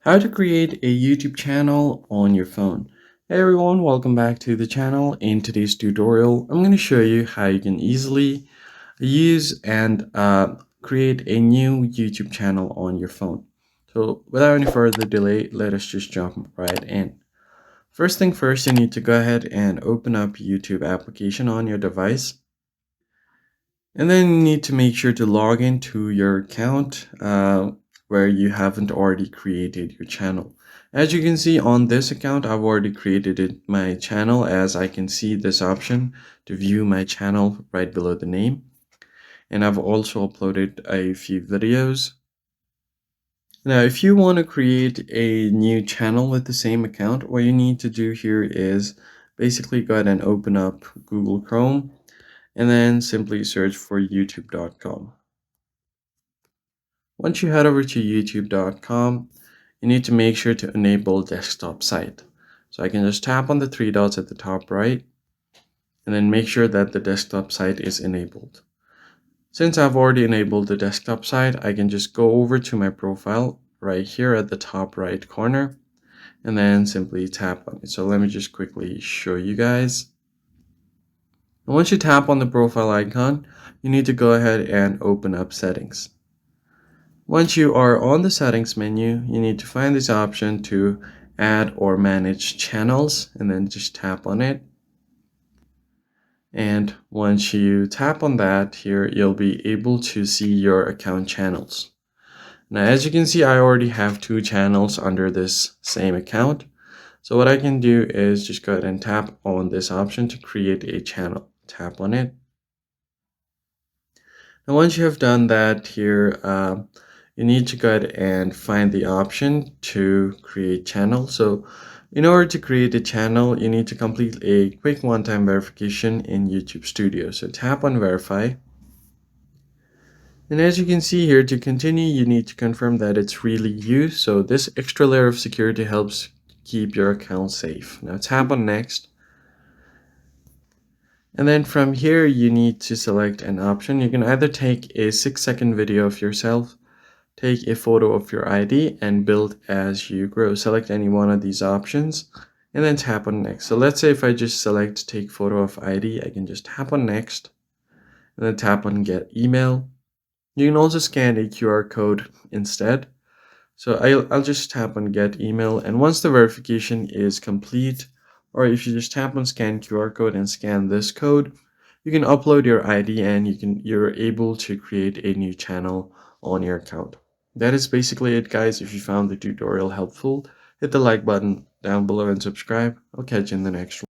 How to create a YouTube channel on your phone. Hey everyone, welcome back to the channel. In today's tutorial, I'm going to show you how you can easily use and create a new YouTube channel on your phone. So without any further delay, let us just jump right in. First thing first, you need to go ahead and open up YouTube application on your device. And then you need to make sure to log into your account where you haven't already created your channel. As you can see on this account, I've already created my channel, as I can see this option to view my channel right below the name. And I've also uploaded a few videos. Now, if you want to create a new channel with the same account, what you need to do here is basically go ahead and open up Google Chrome and then simply search for youtube.com. Once you head over to youtube.com, you need to make sure to enable desktop site. So I can just tap on the three dots at the top right and then make sure that the desktop site is enabled. Since I've already enabled the desktop site, I can just go over to my profile right here at the top right corner and then simply tap on it. So let me just quickly show you guys. And once you tap on the profile icon, you need to go ahead and open up settings. Once you are on the settings menu, you need to find this option to add or manage channels and then just tap on it. And once you tap on that here, you'll be able to see your account channels. Now, as you can see, I already have two channels under this same account. So what I can do is just go ahead and tap on this option to create a channel. Tap on it. Now, once you have done that here, you need to go ahead and find the option to create channel. So in order to create a channel, you need to complete a quick one-time verification in YouTube Studio. So tap on verify. And as you can see here, to continue, you need to confirm that it's really you. So this extra layer of security helps keep your account safe. Now tap on next. And then from here, you need to select an option. You can either take a 6-second video of yourself, take a photo of your ID, and build as you grow. Select any one of these options and then tap on next. So let's say if I just select take photo of ID, I can just tap on next and then tap on get email. You can also scan a QR code instead. So I'll just tap on get email, and once the verification is complete, or if you just tap on scan QR code and scan this code, you can upload your ID and you're able to create a new channel on your account. That is basically it, guys. If you found the tutorial helpful, hit the like button down below and subscribe. I'll catch you in the next one.